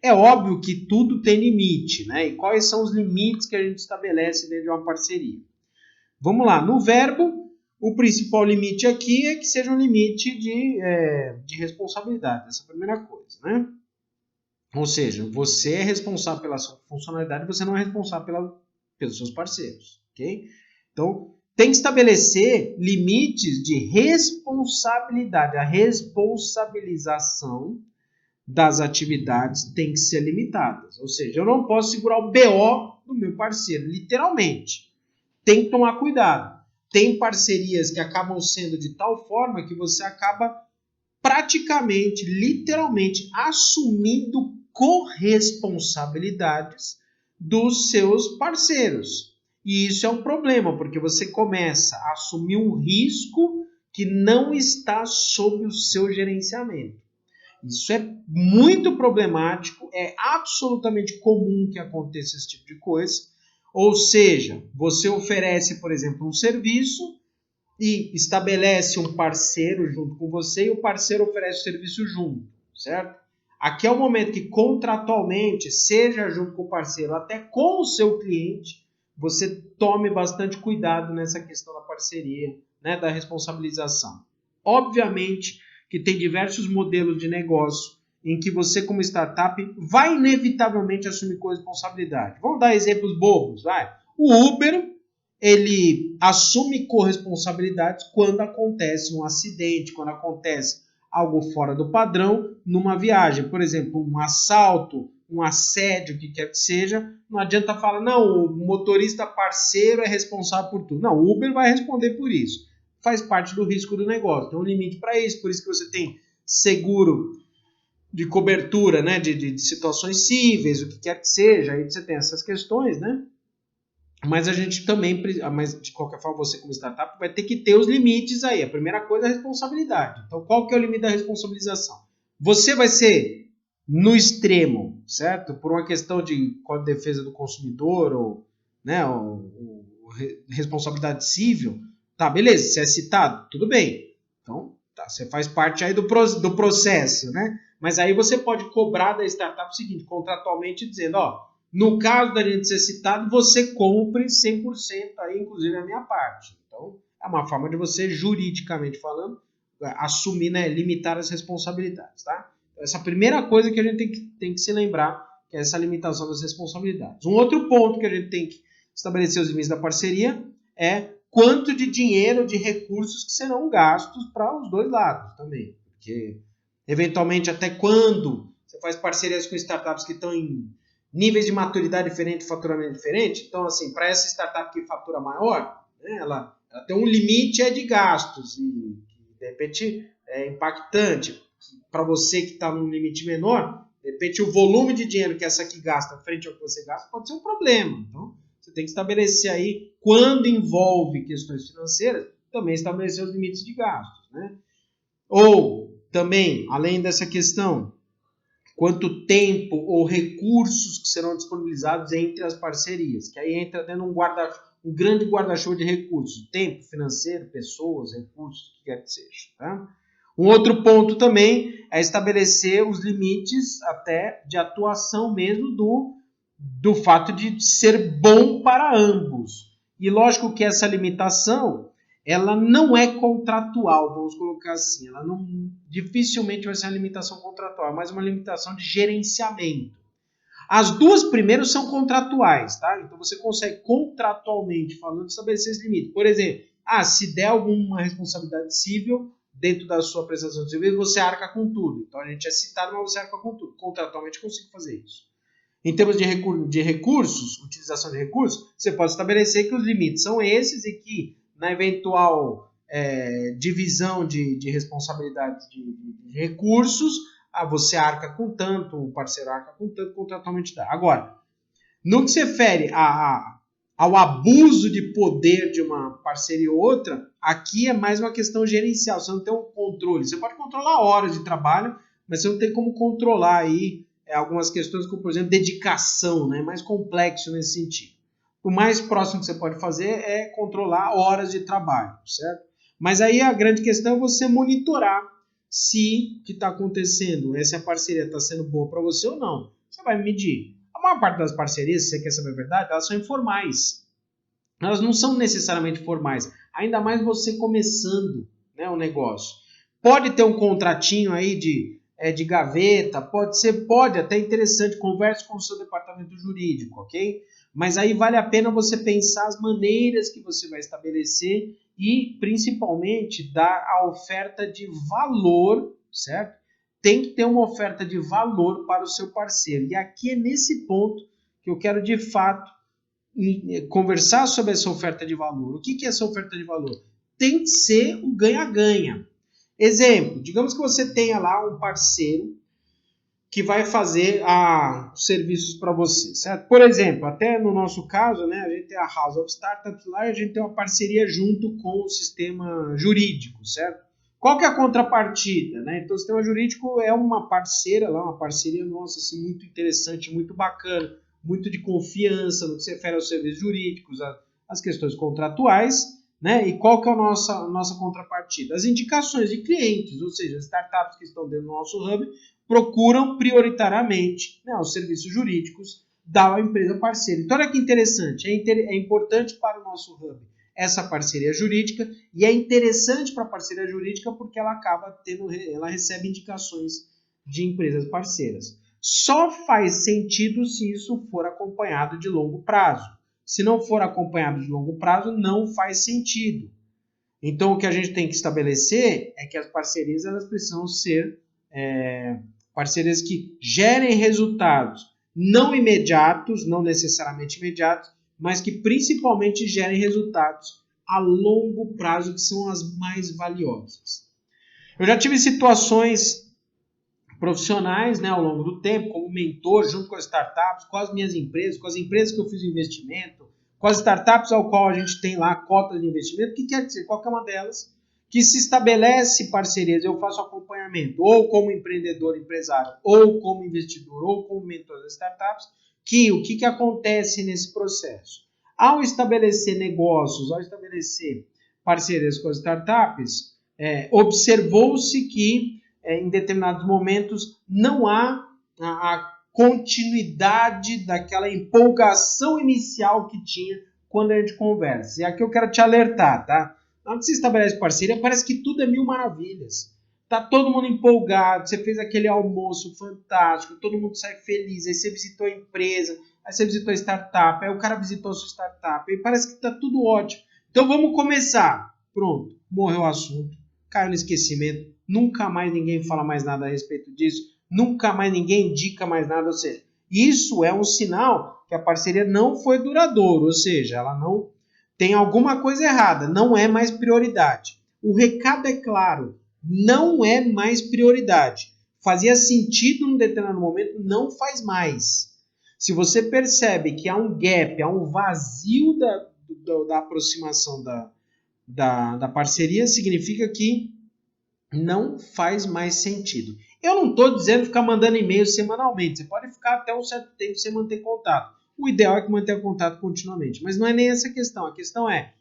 É óbvio que tudo tem limite, né? E quais são os limites que a gente estabelece dentro de uma parceria? Vamos lá, no verbo, o principal limite aqui é que seja um limite de responsabilidade, essa é a primeira coisa, né? Ou seja, você é responsável pela sua funcionalidade, você não é responsável pelos seus parceiros, ok? Então, tem que estabelecer limites de responsabilidade. A responsabilização das atividades tem que ser limitada. Ou seja, eu não posso segurar o BO do meu parceiro, literalmente. Tem que tomar cuidado. Tem parcerias que acabam sendo de tal forma que você acaba praticamente, literalmente, assumindo corresponsabilidades dos seus parceiros. E isso é um problema, porque você começa a assumir um risco que não está sob o seu gerenciamento. Isso é muito problemático, é absolutamente comum que aconteça esse tipo de coisa. Ou seja, você oferece, por exemplo, um serviço e estabelece um parceiro junto com você e o parceiro oferece o serviço junto, certo? Aqui é o momento que contratualmente, seja junto com o parceiro, até com o seu cliente, você tome bastante cuidado nessa questão da parceria, né, da responsabilização. Obviamente que tem diversos modelos de negócio em que você, como startup, vai inevitavelmente assumir corresponsabilidade. Vamos dar exemplos bobos, vai. O Uber, ele assume corresponsabilidades quando acontece um acidente, quando acontece algo fora do padrão numa viagem. Por exemplo, um assalto, um assédio, o que quer que seja. Não adianta falar, não, o motorista parceiro é responsável por tudo. Não, o Uber vai responder por isso. Faz parte do risco do negócio. Tem um limite para isso, por isso que você tem seguro de cobertura, né, de situações cíveis, o que quer que seja. Aí você tem essas questões, né? Mas a gente também, mas de qualquer forma, você como startup vai ter que ter os limites aí. A primeira coisa é a responsabilidade. Então, qual que é o limite da responsabilização? Você vai ser no extremo, certo? Por uma questão de Código de Defesa do Consumidor ou, né, ou responsabilidade civil. Tá, beleza, você é citado, tudo bem. Então, tá, você faz parte aí do processo, né? Mas aí você pode cobrar da startup o seguinte, contratualmente dizendo, ó, no caso da gente ser citado, você compre 100% aí, inclusive a minha parte. Então, é uma forma de você, juridicamente falando, assumir, né, limitar as responsabilidades, tá? Essa é a primeira coisa que a gente tem que se lembrar, que é essa limitação das responsabilidades. Um outro ponto que a gente tem que estabelecer os limites da parceria é quanto de dinheiro, de recursos que serão gastos para os dois lados também. Porque, eventualmente, até quando você faz parcerias com startups que estão em níveis de maturidade diferente, faturamento diferente. Então, assim, para essa startup que fatura maior, né, ela tem um limite de gastos e, de repente, é impactante. Para você que está num limite menor, de repente, o volume de dinheiro que essa aqui gasta frente ao que você gasta pode ser um problema. Então, você tem que estabelecer aí, quando envolve questões financeiras, também estabelecer os limites de gastos, né? Ou, também, além dessa questão, quanto tempo ou recursos que serão disponibilizados entre as parcerias, que aí entra dentro um grande guarda-chuva de recursos, tempo financeiro, pessoas, recursos, o que quer que seja. Tá? Um outro ponto também é estabelecer os limites até de atuação mesmo do fato de ser bom para ambos. E lógico que essa limitação ela não é contratual, vamos colocar assim. Ela não, dificilmente vai ser uma limitação contratual, é mais uma limitação de gerenciamento. As duas primeiras são contratuais, tá? Então você consegue contratualmente falando estabelecer esse limite. Por exemplo, se der alguma responsabilidade civil dentro da sua prestação de serviço, você arca com tudo. Então a gente é citado, mas você arca com tudo. Contratualmente consigo fazer isso. Em termos de recursos, utilização de recursos, você pode estabelecer que os limites são esses e que na eventual divisão de responsabilidades de recursos, você arca com tanto, o parceiro arca com tanto, contratualmente dá. Agora, no que se refere ao abuso de poder de uma parceria ou outra, aqui é mais uma questão gerencial, você não tem um controle. Você pode controlar horas de trabalho, mas você não tem como controlar aí algumas questões como, por exemplo, dedicação, né? É mais complexo nesse sentido. O mais próximo que você pode fazer é controlar horas de trabalho, certo? Mas aí a grande questão é você monitorar se o que está acontecendo, se a parceria está sendo boa para você ou não. Você vai medir. A maior parte das parcerias, se você quer saber a verdade, elas são informais. Elas não são necessariamente formais. Ainda mais você começando, né, o negócio. Pode ter um contratinho aí de gaveta, pode até interessante, converse com o seu departamento jurídico, ok? Mas aí vale a pena você pensar as maneiras que você vai estabelecer e, principalmente, dar a oferta de valor, certo? Tem que ter uma oferta de valor para o seu parceiro. E aqui é nesse ponto que eu quero, de fato, conversar sobre essa oferta de valor. O que é essa oferta de valor? Tem que ser o ganha-ganha. Exemplo, digamos que você tenha lá um parceiro que vai fazer os serviços para você, certo? Por exemplo, até no nosso caso, né, a gente tem a House of Startups lá e a gente tem uma parceria junto com o sistema jurídico, certo? Qual que é a contrapartida, né? Então, o sistema jurídico é uma parceira lá, uma parceria nossa, assim, muito interessante, muito bacana, muito de confiança no que se refere aos serviços jurídicos, às questões contratuais, né? E qual que é a nossa contrapartida? As indicações de clientes, ou seja, as startups que estão dentro do nosso hub procuram prioritariamente, né, os serviços jurídicos da empresa parceira. Então, olha que interessante, é importante para o nosso hub essa parceria jurídica e é interessante para a parceria jurídica porque ela recebe indicações de empresas parceiras. Só faz sentido se isso for acompanhado de longo prazo. Se não for acompanhado de longo prazo, não faz sentido. Então, o que a gente tem que estabelecer é que as parcerias elas precisam ser parcerias que gerem resultados não imediatos, não necessariamente imediatos, mas que principalmente gerem resultados a longo prazo, que são as mais valiosas. Eu já tive situações profissionais, né, ao longo do tempo, como mentor, junto com as startups, com as minhas empresas, com as empresas que eu fiz investimento, com as startups ao qual a gente tem lá cotas de investimento, o que quer dizer? Qualquer uma delas que se estabelece parcerias, eu faço acompanhamento, ou como empreendedor, empresário, ou como investidor, ou como mentor das startups, o que acontece nesse processo? Ao estabelecer negócios, ao estabelecer parcerias com as startups, observou-se que em determinados momentos não há a continuidade daquela empolgação inicial que tinha quando a gente conversa. E aqui eu quero te alertar, tá? Na hora que você estabelece parceria, parece que tudo é mil maravilhas. Tá todo mundo empolgado, você fez aquele almoço fantástico, todo mundo sai feliz, aí você visitou a empresa, aí você visitou a startup, aí o cara visitou a sua startup, aí parece que tá tudo ótimo. Então vamos começar. Pronto, morreu o assunto, caiu no esquecimento, nunca mais ninguém fala mais nada a respeito disso, nunca mais ninguém indica mais nada, ou seja, isso é um sinal que a parceria não foi duradoura, ou seja, ela não tem alguma coisa errada, não é mais prioridade. O recado é claro, não é mais prioridade. Fazia sentido num determinado momento, não faz mais. Se você percebe que há um gap, há um vazio da aproximação da parceria, significa que não faz mais sentido. Eu não estou dizendo ficar mandando e-mail semanalmente. Você pode ficar até um certo tempo sem manter contato. O ideal é que mantenha contato continuamente. Mas não é nem essa a questão. A questão é,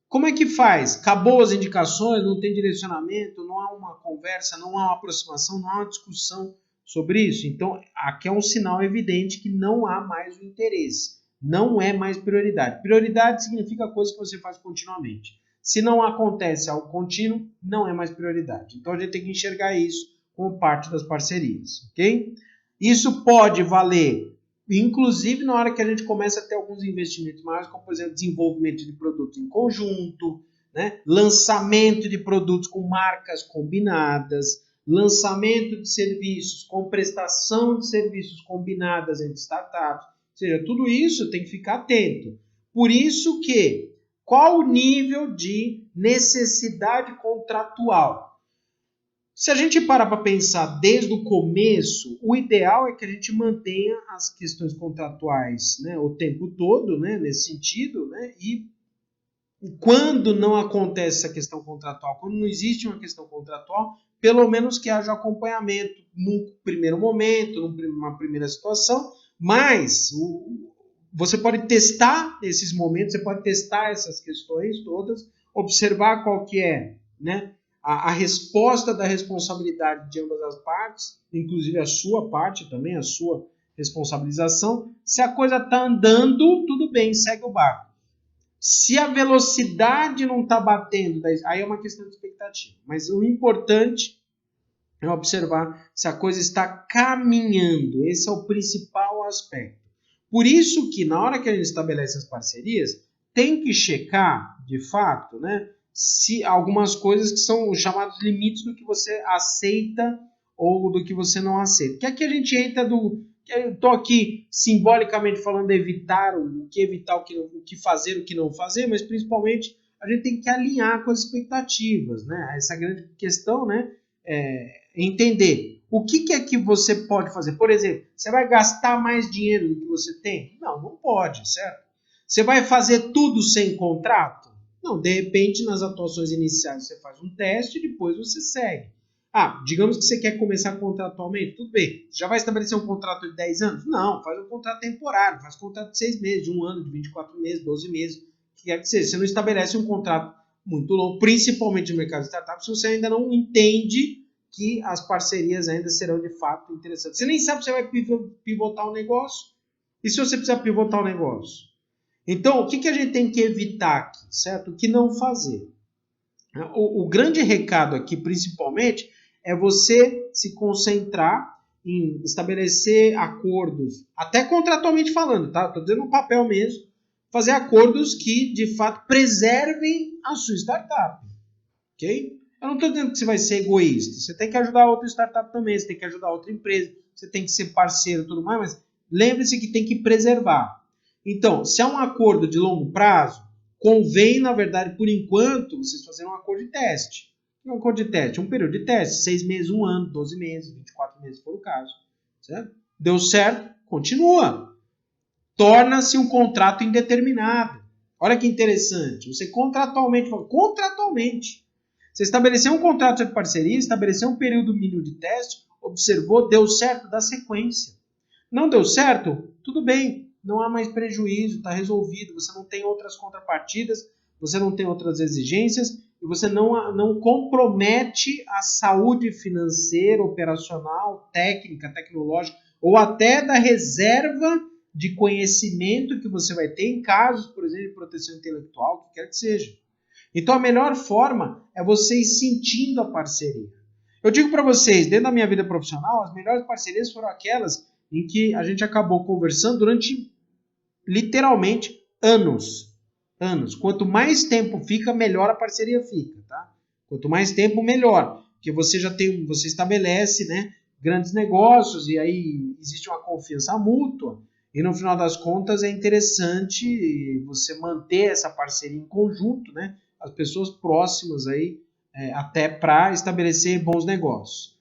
como é que faz? Acabou as indicações, não tem direcionamento, não há uma conversa, não há uma aproximação, não há uma discussão sobre isso. Então, aqui é um sinal evidente que não há mais o interesse. Não é mais prioridade. Prioridade significa coisa que você faz continuamente. Se não acontece algo contínuo, não é mais prioridade. Então, a gente tem que enxergar isso como parte das parcerias, ok? Isso pode valer, inclusive na hora que a gente começa a ter alguns investimentos maiores, como, por exemplo, desenvolvimento de produtos em conjunto, né? Lançamento de produtos com marcas combinadas, lançamento de serviços com prestação de serviços combinadas entre startups. Ou seja, tudo isso tem que ficar atento. Por isso que, qual o nível de necessidade contratual? Se a gente parar para pensar desde o começo, o ideal é que a gente mantenha as questões contratuais, né, o tempo todo, né, nesse sentido, né, e quando não acontece essa questão contratual, quando não existe uma questão contratual, pelo menos que haja acompanhamento no primeiro momento, numa primeira situação, mas você pode testar esses momentos, você pode testar essas questões todas, observar qual que é, né, a resposta da responsabilidade de ambas as partes, inclusive a sua parte também, a sua responsabilização. Se a coisa está andando, tudo bem, segue o barco. Se a velocidade não está batendo, aí é uma questão de expectativa. Mas o importante é observar se a coisa está caminhando. Esse é o principal aspecto. Por isso que na hora que a gente estabelece as parcerias, tem que checar, de fato, né, se algumas coisas que são os chamados limites do que você aceita ou do que você não aceita. Que aqui a gente entra do... Eu estou aqui simbolicamente falando de evitar o que fazer, o que não fazer, mas principalmente a gente tem que alinhar com as expectativas, né? Essa grande questão, né, é entender o que é que você pode fazer. Por exemplo, você vai gastar mais dinheiro do que você tem? Não, não pode, certo? Você vai fazer tudo sem contrato? Não, de repente nas atuações iniciais você faz um teste e depois você segue. Digamos que você quer começar contratualmente, tudo bem. Você já vai estabelecer um contrato de 10 anos? Não, faz um contrato temporário, faz um contrato de 6 meses, de 1 ano, de 24 meses, 12 meses, o que quer que seja. Você não estabelece um contrato muito longo, principalmente no mercado de startups, se você ainda não entende que as parcerias ainda serão de fato interessantes. Você nem sabe se você vai pivotar o negócio. E se você precisar pivotar o negócio? Então, o que a gente tem que evitar aqui, certo? O que não fazer? O grande recado aqui, principalmente, é você se concentrar em estabelecer acordos, até contratualmente falando, tá? Estou dizendo no papel mesmo, fazer acordos que, de fato, preservem a sua startup, ok? Eu não estou dizendo que você vai ser egoísta, você tem que ajudar outra startup também, você tem que ajudar outra empresa, você tem que ser parceiro e tudo mais, mas lembre-se que tem que preservar. Então, se há um acordo de longo prazo, convém, na verdade, por enquanto, vocês fazerem um acordo de teste. Um acordo de teste, um período de teste, 6 meses, 1 ano, 12 meses, 24 meses, se for o caso. Certo? Deu certo? Continua. Torna-se um contrato indeterminado. Olha que interessante. Você contratualmente, você estabeleceu um contrato de parceria, estabeleceu um período mínimo de teste, observou, deu certo, dá sequência. Não deu certo? Tudo bem. Não há mais prejuízo, está resolvido, você não tem outras contrapartidas, você não tem outras exigências e você não compromete a saúde financeira, operacional, técnica, tecnológica ou até da reserva de conhecimento que você vai ter em casos, por exemplo, de proteção intelectual, o que quer que seja. Então a melhor forma é você ir sentindo a parceria. Eu digo para vocês, dentro da minha vida profissional, as melhores parcerias foram aquelas em que a gente acabou conversando durante literalmente anos. Quanto mais tempo fica, melhor a parceria fica, tá? Quanto mais tempo, melhor. Porque você você estabelece, né, grandes negócios e aí existe uma confiança mútua. E no final das contas é interessante você manter essa parceria em conjunto, né? As pessoas próximas aí, até para estabelecer bons negócios.